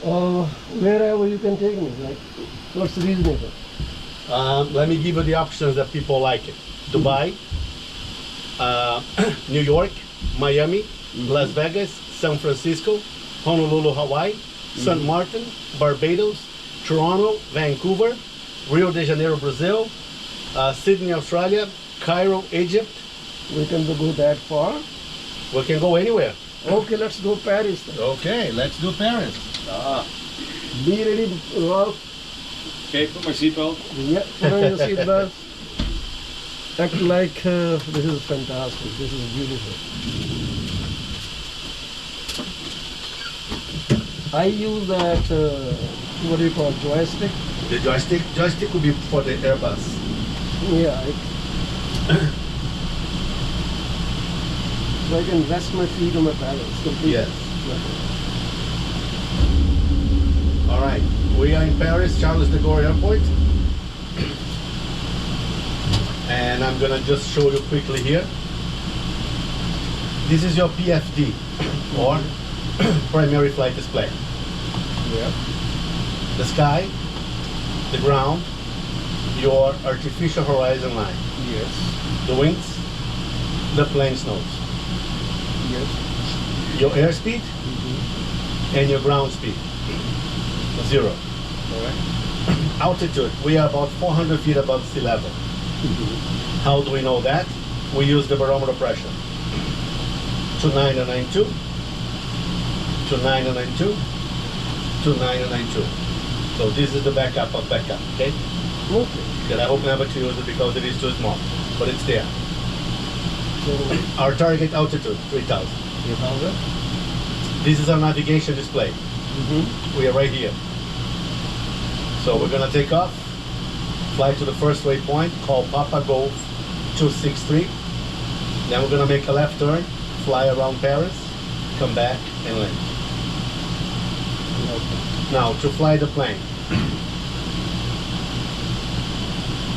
Wherever you can take me, like, what's reasonable? Let me give you the options that people like it. Dubai, New York, Miami, Las Vegas, San Francisco, Honolulu, Hawaii, St. Martin, Barbados, Toronto, Vancouver, Rio de Janeiro, Brazil, Sydney, Australia, Cairo, Egypt. We can go that far. We can go anywhere. Okay, let's go Paris then. Okay, let's do Paris. Be ready, Ralph. Okay, put my seatbelt. Yeah, put on your seatbelt. Act like this is fantastic. This is beautiful. I use that, what do you call, joystick? The joystick will be for the Airbus. Yeah. So I can rest my feet on my paddles completely. Yes. All right, we are in Paris, Charles de Gaulle Airport. And I'm gonna just show you quickly here. This is your PFD, or primary flight display. Yeah. The sky, the ground, your artificial horizon line. Yes. The wings, the plane's nose. Yes. Your airspeed and your ground speed. 0. All right. Altitude, we are about 400 feet above sea level. How do we know that? We use the barometer pressure. 2992, 2992, 2992. So this is the backup of backup, okay? Okay. That I hope never to use it because it is too small, but it's there. So, Our target altitude, 3000. 3000. This is our navigation display. We are right here. So we're gonna take off, fly to the first waypoint called Papa Golf 263. Then we're gonna make a left turn, fly around Paris, come back and land. Now to fly the plane,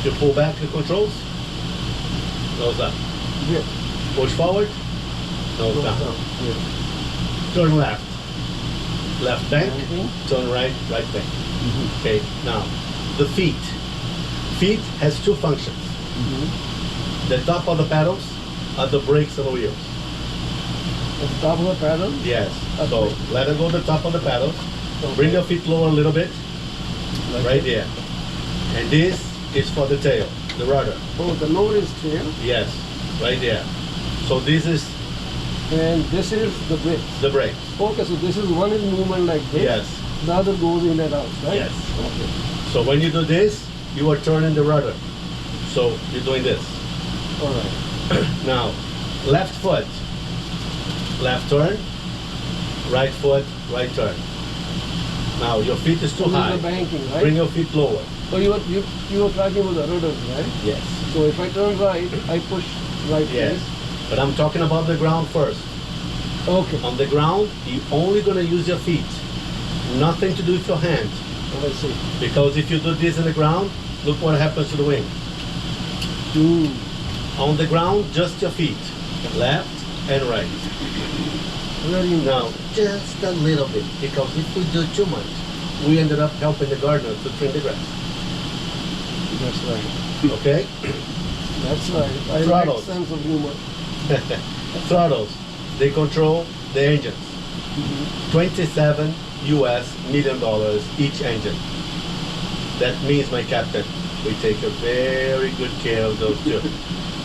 you pull back the controls, nose up. Yeah. Push forward, nose down. Yeah. Turn left, left bank, Banking. turn right, right bank. Okay, now the feet. Feet has two functions. The top of the pedals are the brakes on the wheels. At the top of the paddle? Yes. Okay. So let it go to the top of the pedals. Okay. Bring your feet lower a little bit. Like Right this? there. And this is for the tail, the rudder. Oh, the lower is tail, Yes, right there. So this is and this is the brakes. the brakes. Okay, so this is one is movement like this. Yes. The other goes in and out, right? Yes. Okay. So when you do this, you are turning the rudder. So you're doing this. All right. Now, left foot, left turn, right foot, right turn. Now your feet is too So this high. is the banking, right? Bring your feet lower. So you were talking about the rudders, right? Yes. So if I turn right, I push right Yes. place. But I'm talking about the ground first. Okay. On the ground, you're only gonna use your feet. Nothing to do with your hand. I see. Because if you do this in the ground, look what happens to the wing. On the ground, just your feet. Left and right. Very nice. Now, just a little bit. Because if we do too much, we ended up helping the gardener to trim the grass. That's right. Okay? That's right. I like Throttles. sense of humor. Throttles, they control the engines. 27 US million dollars each engine. That means, my captain, we take a very good care of those two.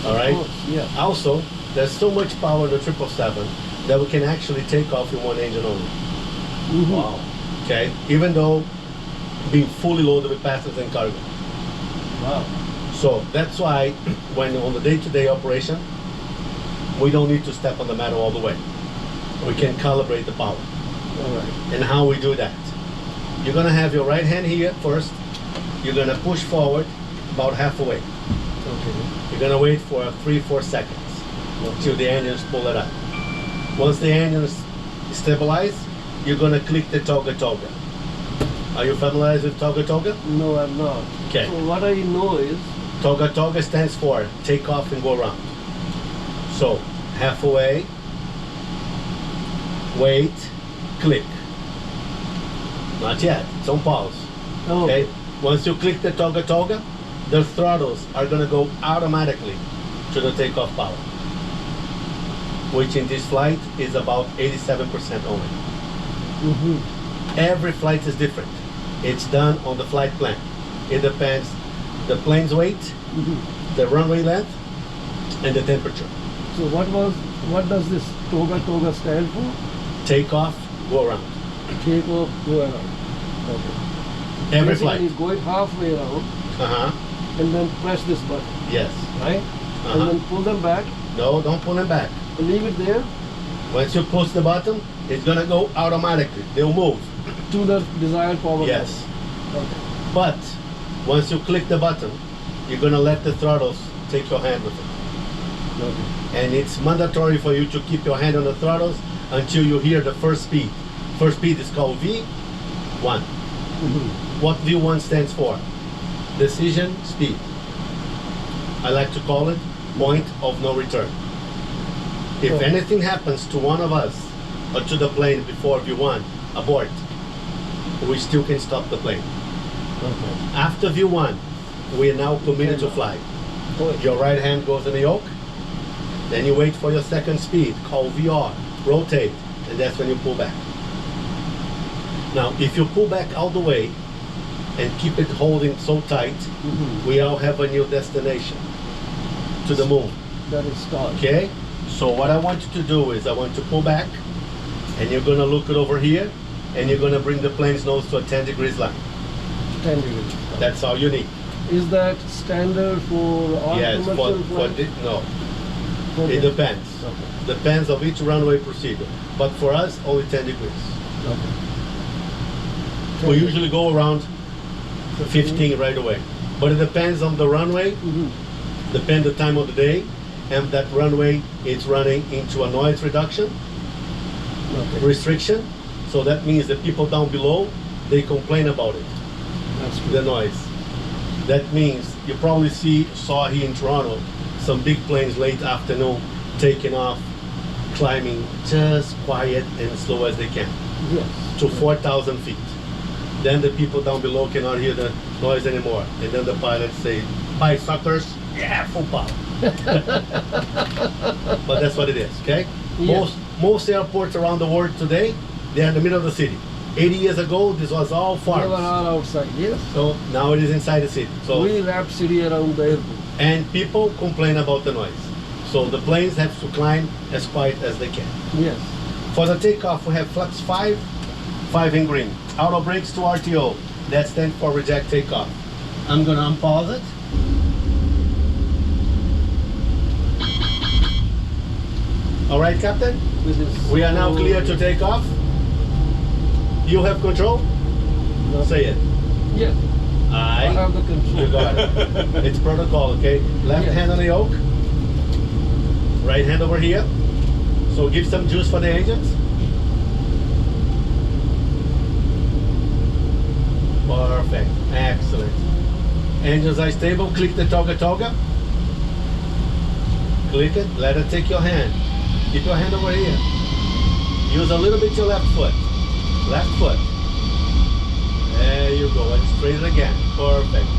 All right? Of course, yeah. Also, there's so much power in the 777 that we can actually take off in one engine only. Wow. Okay? Even though being fully loaded with passengers and cargo. Wow. So that's why when on the day-to-day operation, we don't need to step on the metal all the way. We can calibrate the power. All right. And how we do that? You're gonna have your right hand here first. You're gonna push forward about halfway. Okay. You're gonna wait for 3-4 seconds until the engines pull it up. Once the engines stabilize, you're gonna click the toga toga. Are you familiar with toga toga? No, I'm not. Okay. So what I know is Toga toga stands for take off and go around. So halfway, wait, click. Not yet. It's on pause. Oh. Okay. Once you click the toga, the throttles are gonna go automatically to the takeoff power, which in this flight is about 87% only. Mm-hmm. Every flight is different. It's done on the flight plan. It depends the plane's weight, Mm-hmm. the runway length, and the temperature. So what does this toga stand for? Takeoff, go around. Take off, go around. Okay. Every Basically, flight. go it halfway around Uh-huh. and then press this button, Yes. right? Uh-huh. And then pull them back No, don't pull them back. and leave it there Once you push the button, it's gonna go automatically. They'll move. to the desired power Yes. level. Okay. But once you click the button, you're gonna let the throttles take your hand with it. Okay. And it's mandatory for you to keep your hand on the throttles until you hear the first speed. First speed is called V1. Mm-hmm. What V1 stands for? Decision speed. I like to call it point of no return. If Oh. anything happens to one of us or to the plane before V1, abort. We still can stop the plane. Okay. After V1, we are now permitted to fly. Oh, Your right hand goes in the yoke, then you wait for your second speed, called VR, rotate, and that's when you pull back. Now, if you pull back all the way and keep it holding so tight, Mhm. we all have a new destination, to the moon, That is start. okay? So what I want you to do is I want to pull back, and you're gonna look it over here, and you're gonna bring the plane's nose to a 10 degrees line. 10 degrees. That's all you need. Is that standard for all Yes, commercial flights? no, For it the- depends. Okay. Depends of each runway procedure. But for us, only 10 degrees. Okay. We usually go around 15 right away. But it depends on the runway, Mm-hmm. depends the time of the day, and that runway is running into a noise reduction Okay. restriction. So that means the people down below, they complain about it, That's the good. noise. That means you probably saw here in Toronto some big planes late afternoon taking off, climbing just quiet and slow as they can Yes. to 4,000 feet. Then the people down below cannot hear the noise anymore. And then the pilots say, "Bye, suckers." Yeah, full power. But that's what it is, okay? Yeah. Most airports around the world today, they're in the middle of the city. 80 years ago, this was all They were farms. all outside, yes. So now it is inside the city. So We wrap city around the airport. and people complain about the noise. So the planes have to climb as quiet as they can. Yes. For the takeoff, we have flex 5 in green. Auto brakes to RTO. That stands for reject takeoff. I'm gonna unpause it. All right, Captain. This is We are now clear to take off. You have control? No. Say it. Yes. I I. have the control. You got it. It's protocol, okay? Left Yes. hand on the yoke. Right hand over here. So give some juice for the engines. Perfect. Excellent. Engines are stable. Click the toga. Click it. Let it take your hand. Keep your hand over here. Use a little bit your left foot. Left foot. There you go. And straight it again. Perfect.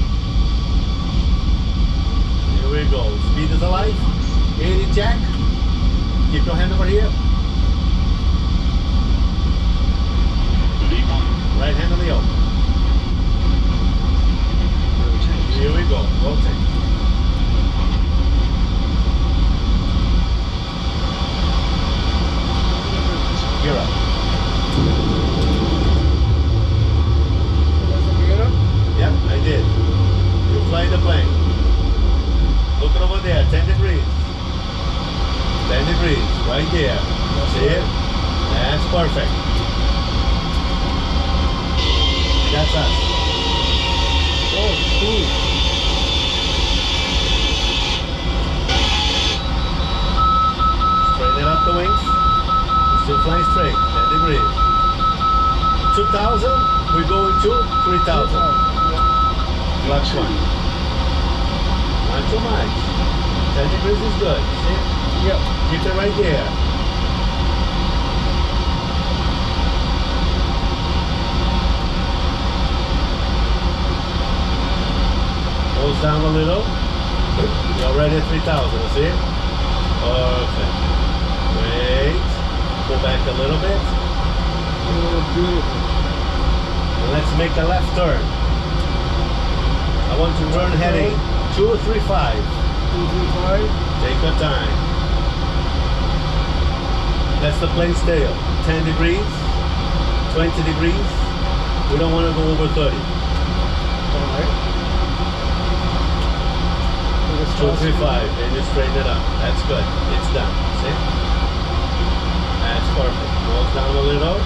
Here we go. Speed is alive. 80 check. Keep your hand over here. Right hand on the yoke. Here we go. Rotate. Gear up. That's the gear up? Yep, I did. You fly the plane. Look over there, 10 degrees. 10 degrees, right there. See it? That's perfect. That's us. Oh, cool. Straighten up the wings. Still flying straight, 10 degrees. 2,000, we're going to 3,000. Flex one. Not too much. 10 degrees is good. See? Yeah. Keep it right there. down a little. You're already at 3,000, see? Perfect. Wait. Go back a little bit. Oh, beautiful. And let's make a left turn. I want to turn heading 235. 235. Take your time. That's the plane's tail. 10 degrees, 20 degrees. We don't want to go over 30. Alright. 235, and you straighten it up. That's good. It's done. See? That's perfect. Roll down a little.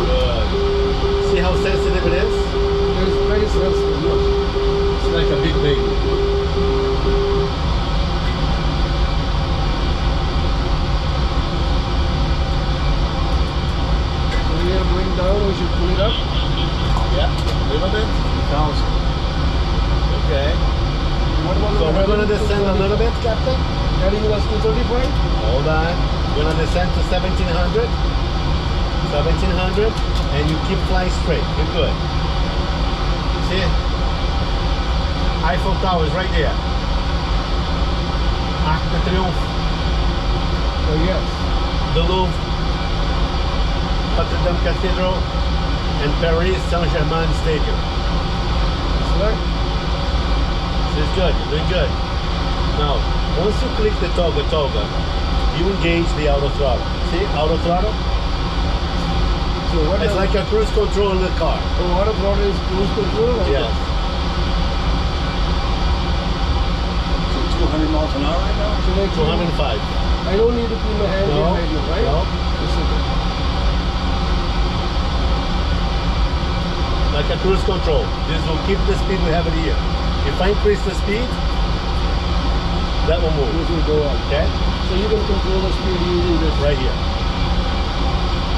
Good. See how sensitive it is? It's very sensitive. Yes. It's like a big baby. So we are going down, we should pull it up. Yeah, a little bit. 1,000. Okay. What was So the we're going to heading? descend a little bit, Captain. Heading was 235. Hold on. We're going to descend to 1700. 1700. And you keep flying straight. You're good. See? Eiffel Tower is right there. Arc de Triomphe. Oh, yes. The Louvre. Notre Dame Cathedral. And Paris Saint-Germain Stadium. That's right. This is good. You're doing good. Now, once you click the toggle, you engage the auto throttle. See? Auto throttle? So what It's does- like a cruise control in the car. so what about is cruise control? or Yes. So 200 miles an hour right now? what? Should I keep- 205. I don't need to keep my hand No, in radio, right? no. It's okay. Like a cruise control. This will keep the speed we have it here. If I increase the speed, that will move. This will go up. Okay? So you can control the speed using this. Right here.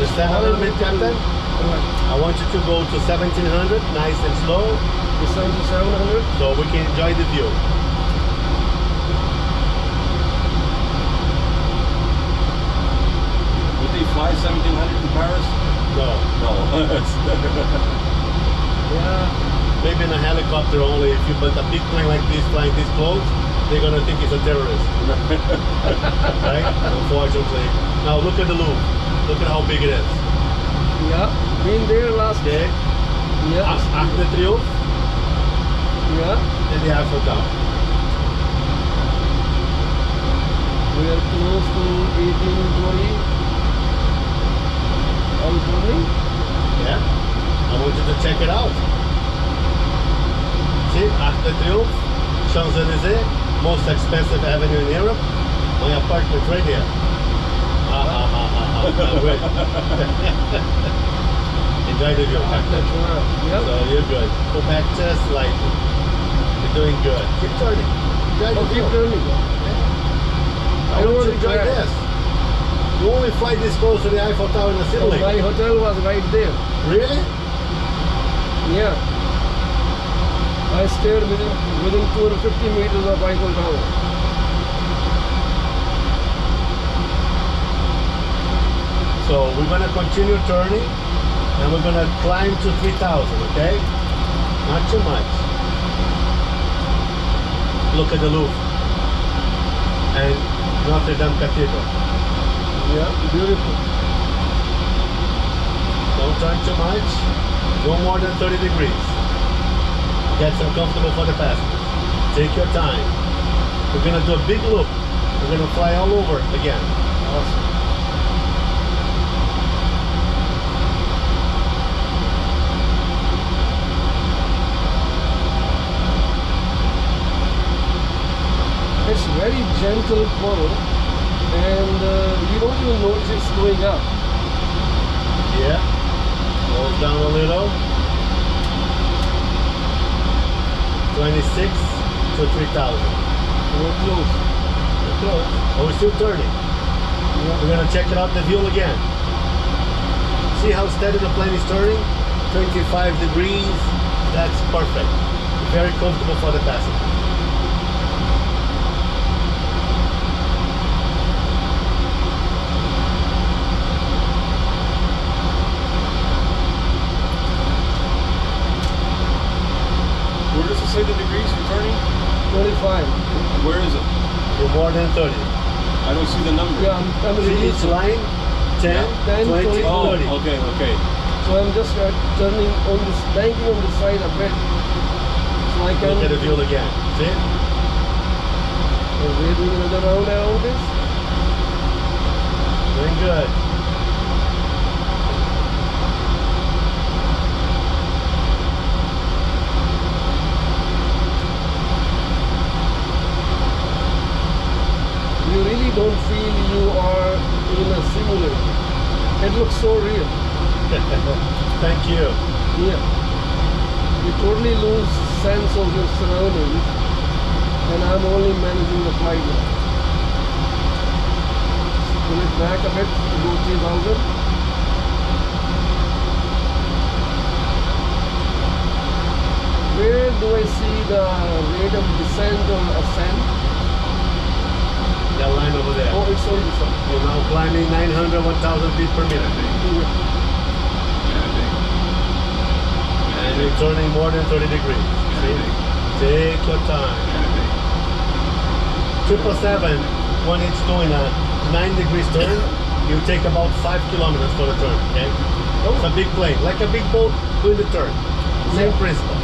Just stand a little bit, Captain. Alright. I want you to go to 1700, nice and slow, Descend to 700. so we can enjoy the view. Would they fly 1,700 in Paris? No. No. Yeah. Maybe in a helicopter only. If you put a big plane like this flying this close, they're gonna think it's a terrorist. Right? Unfortunately. Now look at the Louvre. Look at how big it is. Yeah. Been there last day. Okay? Yeah. Arc de Triomphe Yeah. and the Eiffel Tower. We are close to 1820. Are you turning? Yeah? I want you to check it out. See? Arc de Triomphe, Champs-Élysées, most expensive avenue in Europe. My apartment right here. Wait. Enjoy the view, Captain. That's right. So Yeah. you're good. Go back just slightly. You're doing good. Keep turning. Enjoy the Oh, keep view. turning. I don't want want you to to enjoy crash. this. You only fly this close to the Eiffel Tower in a So city. my hotel was right there. Really? Yeah. I stayed within 250 meters of Eiffel Tower. So we're gonna continue turning and we're gonna climb to 3,000, okay? Not too much. Look at the Louvre and Notre Dame Cathedral. Yeah, beautiful. Don't turn too much. No more than 30 degrees. Get some comfortable for the passengers. Take your time. We're gonna do a big loop. We're gonna fly all over again. Awesome. It's very gentle pull and you don't even notice it's going up. Yeah. Roll down a little. 26 to 3,000. We're close. We're close. Oh, we're still turning. Yeah. We're gonna check it out the view again. See how steady the plane is turning? 25 degrees. That's perfect. Very comfortable for the passenger. more than 30. I don't see the number. Yeah, I'm See each reducing. line? 10, 10, 20, 20. 30. Oh, okay, okay. So I'm just turning on this, banking on the side a bit. So I can. Look at the wheel again. See? We're doing another round around this. Doing good. You really don't feel you are in a simulator. It looks so real. Thank you. Yeah. You totally lose sense of your surroundings, and I'm only managing the flight now. Pull it back a bit to go 3000. Where do I see the rate of descent or ascent? That line over there. Oh, it's on this side. You're now climbing 900, 1,000 feet per minute. And you're turning more than 30 degrees. See? Take your time. 777, when it's doing a 9 degrees turn, you take about 5 kilometers for the turn, okay? It's a big plane, like a big boat doing the turn. Same principle.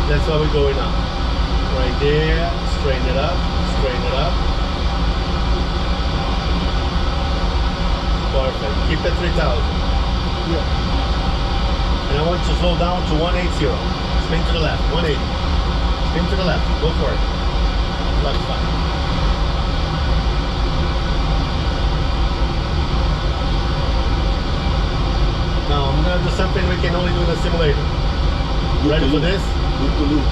That's why we're going up. Right there, straighten it up, straighten it up. Perfect. Keep it 3,000. Yeah. And I want you to slow down to 180. Spin to the left, 180. Spin to the left, go for it. Left side. Now I'm gonna do something we can only do in a simulator. Ready for this? Loop the loop.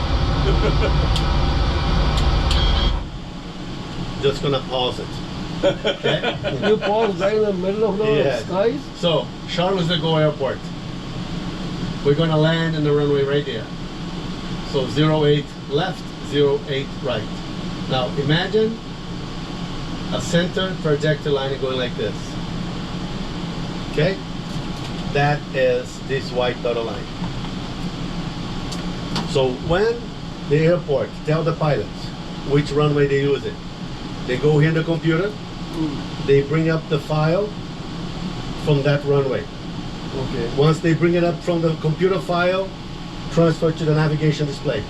Just gonna pause it. Okay? You pause right in the middle of the Yeah. skies? So, Charles de Gaulle Airport. We're gonna land in the runway right there. So 08 left, 08 right. Now imagine a center trajectory line going like this. Okay? That is this white dotted line. So when the airport tell the pilots which runway they use it, they go here in the computer, they bring up the file from that runway. Okay. Once they bring it up from the computer file, transfer to the navigation display.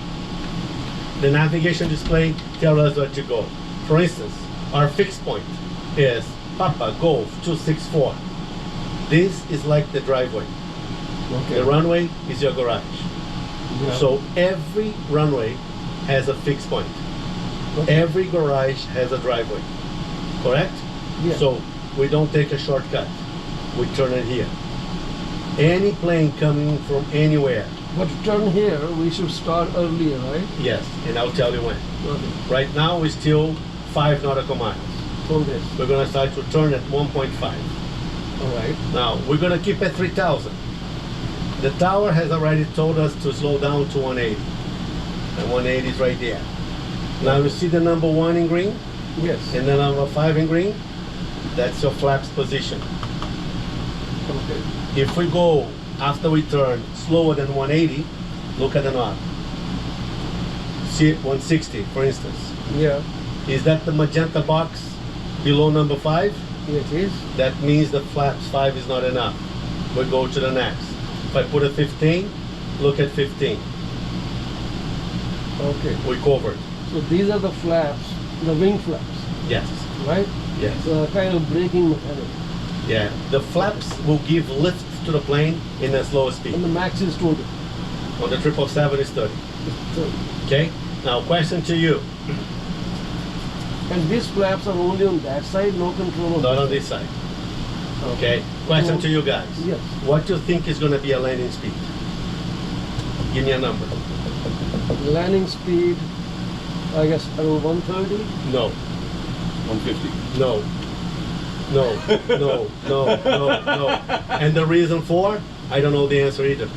The navigation display tells us where to go. For instance, our fixed point is Papa Golf 264. This is like the driveway. Okay. The runway is your garage. Yeah. So every runway has a fixed point. Okay. Every garage has a driveway. Correct? Yeah. So we don't take a shortcut. We turn it here. Any plane coming from anywhere, But to turn here, we should start earlier, right? yes, and I'll tell you when. Okay. Right now we're still 5 nautical miles. From this. We're gonna start to turn at 1.5. All right. Now we're gonna keep at 3,000. The tower has already told us to slow down to 180. And 180 is right there. Now you see the number 1 in green Yes. and the number 5 in green? That's your flaps position. Okay. If we go after we turn slower than 180, look at the knob. See 160, for instance. Yeah. Is that the magenta box below number 5? It is. That means the flaps 5 is not enough. We go to the next. If I put a 15, look at 15. Okay. We covered. So these are the flaps, the wing flaps, Yes. right? Yes. So kind of braking mechanism. Yeah. The flaps will give lift to the plane in a slower speed. And the max is 20. On the 777 is 30. So, Okay? Now question to you. and these flaps are only on that side, no control on Not on this side. Okay. Okay? Question So- to you guys. Yes. What do you think is going to be a landing speed? Give me a number. Landing speed, I guess around 130. No. 150. No. No. No. No. No. No. And the reason for? I don't know the answer either.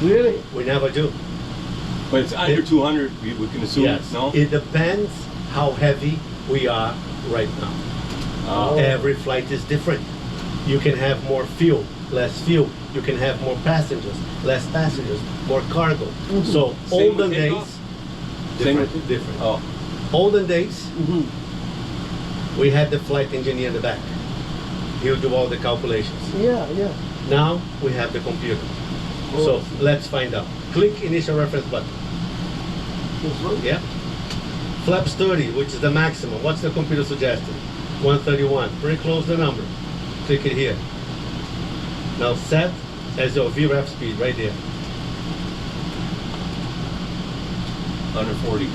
Really? We never do. But it's under 200, we can assume. Yes. No? It depends how heavy we are right now. Oh. Every flight is different. You can have more fuel, less fuel. You can have more passengers, less passengers, more cargo. So Same olden with days, takeoff? Same different, with- different. Oh. Olden days, Mhm. we had the flight engineer in the back. He would do all the calculations. Yeah, yeah. Now we have the computer. Oh. So let's find out. Click initial reference button. This one? Yeah. Flaps 30, which is the maximum. What's the computer suggesting? 131. Pretty close the number. Click it here. Now set as your VREF speed right there. 140.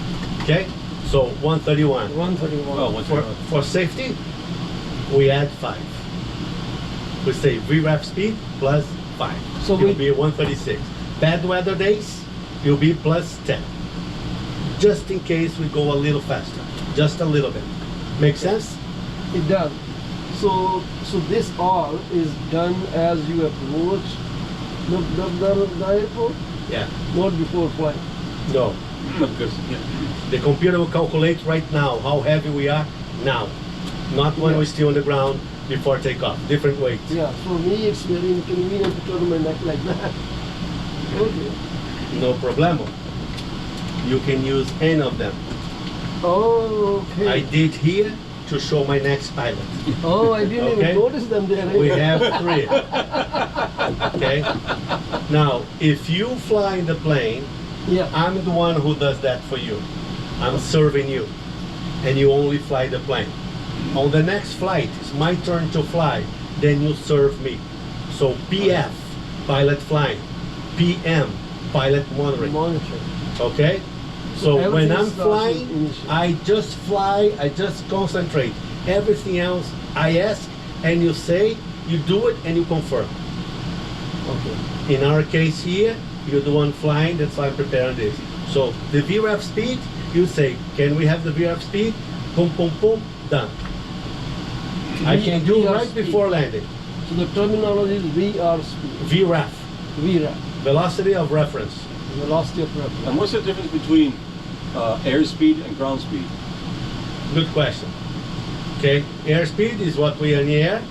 Okay? So 131. 131. Oh, For safety, we add 5. We say VREF speed plus 5. So It'll we- be 136. Bad weather days, it'll be plus 10. Just in case we go a little faster. Just a little bit. Make sense? It does. So this all is done as you approach the airport, Yeah. not before flight. No. Because, yeah. The computer will calculate right now how heavy we are now. Not when Yeah. we're still on the ground before takeoff. Different weights. Yeah, for me it's very inconvenient to turn my neck like that. Okay. No problemo. You can use any of them. Oh, okay. I did here to show my next pilot. Oh, I didn't Okay. even notice them there. We have 3. Okay? Now, if you fly in the plane, Yeah. I'm the one who does that for you. I'm serving you. And you only fly the plane. On the next flight, it's my turn to fly. Then you serve me. So PF, pilot flying. PM, pilot monitoring. Monitor. Okay? So when Everything I'm starts flying, with initial. I just fly, I just concentrate. Everything else, I ask and you say, you do it and you confirm. Okay. In our case here, you're the one flying, that's why I'm preparing this. So the VREF speed, you say, can we have the VREF speed? Boom, boom, boom, done. I can do VR right speed. before landing. So the terminology is VR speed. VREF, VRAP. velocity of reference. Velocity of reference. And what's the difference between airspeed and ground speed? Good question. Okay, airspeed is what we are in the air.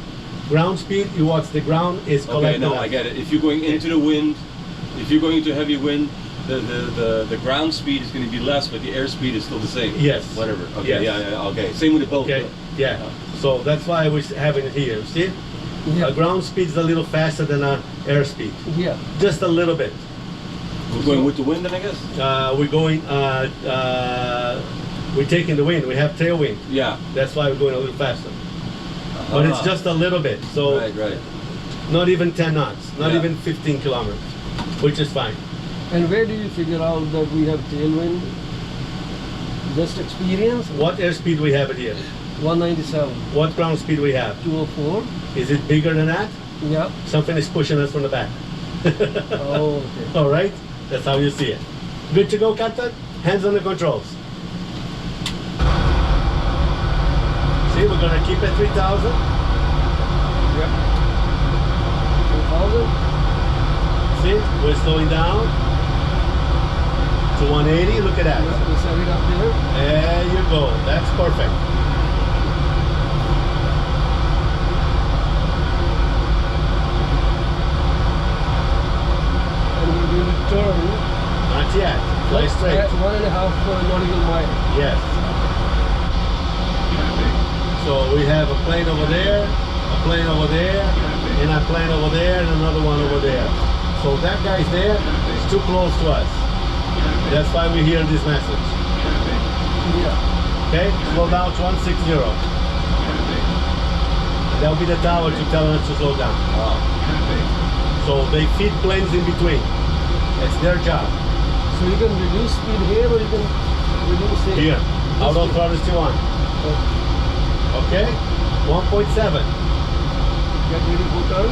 Ground speed is what the ground is Okay, collecting. no, us. I get it. If you're going into the wind, if you're going into heavy wind, the ground speed is going to be less, but the airspeed is still the same. Yes. Whatever. Okay. Yes. Yeah. Okay. Same with the boat. Okay, yeah. So that's why we have it here. See, Yeah. ground speed is a little faster than airspeed, Yeah. just a little bit. We're going with the wind, then I guess. We're going. We're taking the wind. We have tailwind. Yeah. That's why we're going a little faster. But it's just a little bit. So right. not even 10 knots, not Yeah. even 15 kilometers, which is fine. And where do you figure out that we have tailwind? Just experience? What airspeed we have it here? 197, What ground speed we have? 204. Is it bigger than that? Yeah. Something is pushing us from the back. Oh, okay. All right, that's how you see it. Good to go, Captain? Hands on the controls. See, we're gonna keep it 3,000. Yep. 2000. See, we're slowing down to 180. Look at that. We set it up there. There you go. That's perfect. And we will turn. Not yet. Fly straight. At 1.5 nautical mile. Yes. So we have a plane over there, a plane over there, and a plane over there, and another one over there. So that guy's there, it's too close to us. That's why we hear this message. Yeah. Okay, slow down to 160. That'll be the tower to tell us to slow down. So they feed planes in between. It's their job. So you can reduce speed here or you can reduce here. Here, auto throttle is still on. Okay, 1.7. Get ready for turn.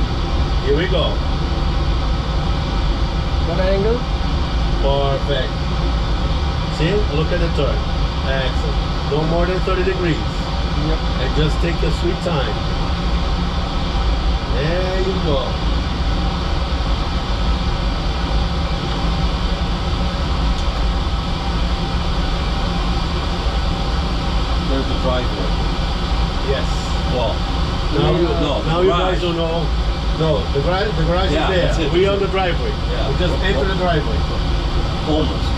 Here we go. What angle? Perfect. See, look at the turn. Excellent. No more than 30 degrees. Yep. And just take your sweet time. There you go. There's the driveway. No, the garage Yeah, is that's there. it, We that's on the it. driveway. Yeah. We just enter the driveway. Almost.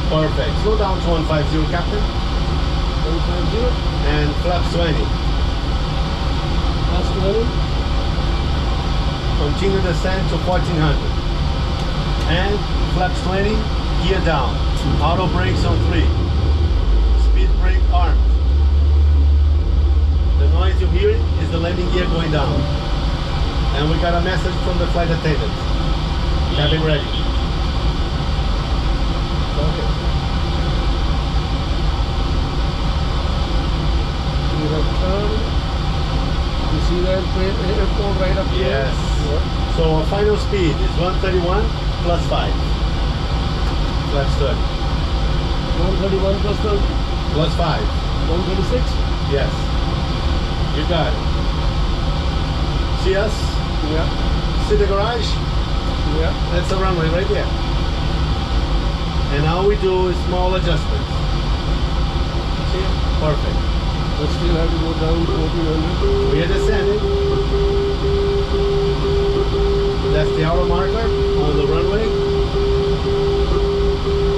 Perfect. Slow down to 150, Captain. 150. And flaps 20. Plus 20. Continue descent to 1400. And flaps 20, gear down. Auto brakes on 3. Speed brake armed. The noise you're hearing is the landing gear going down. And we got a message from the flight attendant. Cabin ready. Okay. We have turned. You see that airport right up here? Yes. Yeah. So our final speed is 131 plus 5. Flaps 30. 131 plus 30. Plus 5. 136. Yes. You got it. See us? Yeah. See the garage? Yeah. That's the runway right there. And all we do is small adjustments. See? Perfect. But still have to go down to 1400. We are descending. That's the auto marker on the runway.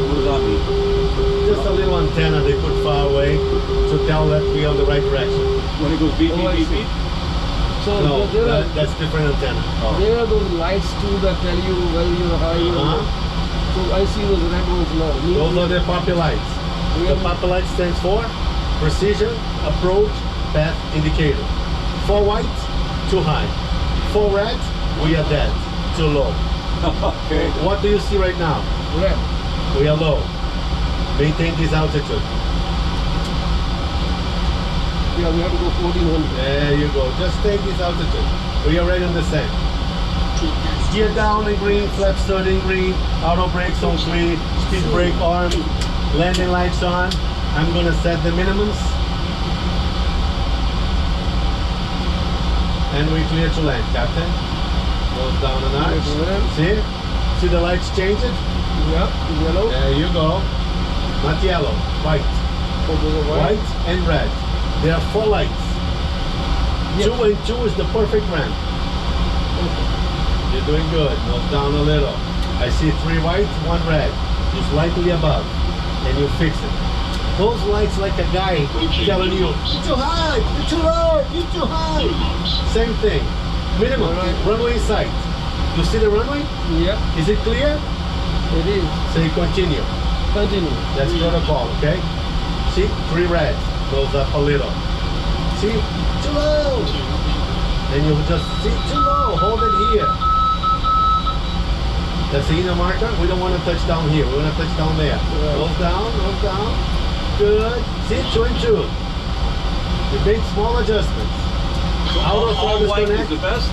What does that mean? Just a little antenna they put far away to tell that we're on the right direction. When it goes beep, Oh, I beep, beep, see. beep? So No, there are that's different antenna. there are those lights too that tell you where you're high. Uh-huh. So I see those red ones now. Those are the poppy lights. The poppy light stands for precision, approach, path indicator. For white, too high. For red, we are dead, too low. Okay. What do you see right now? Red. We are low. Maintain this altitude. Yeah, we have to go 1400. There you go. Just take this altitude. We are ready on the sand. Gear down in green, flaps 30 in green, auto brakes on 3, speed brake arm, landing lights on. I'm gonna set the minimums. And we clear to land, Captain. Goes down a notch. See? See the lights change it? Yeah, yellow. There you go. Not yellow, white. Oh, those are white. White and red. There are 4 lights. Yes. 2 and 2 is the perfect ramp. Okay. You're doing good. Nose down a little. I see 3 white, 1 red. Just slightly above. And you fix it. Those lights like a guy telling you, you're too high, you're too low, you're too high. Same thing. Minimum. Alright. Runway in sight. You see the runway? Yeah, Is it clear? it is. Say continue. Continue. That's protocol, okay? See? 3 red. Goes up a little. See? Too low. Then you just see too low. Hold it here. That's the inner marker. We don't want to touch down here. We want to touch down there. Right. Nose down, nose down. Good. See? 2 and 2. You make small adjustments. So Outer all throttle white is connect. the best?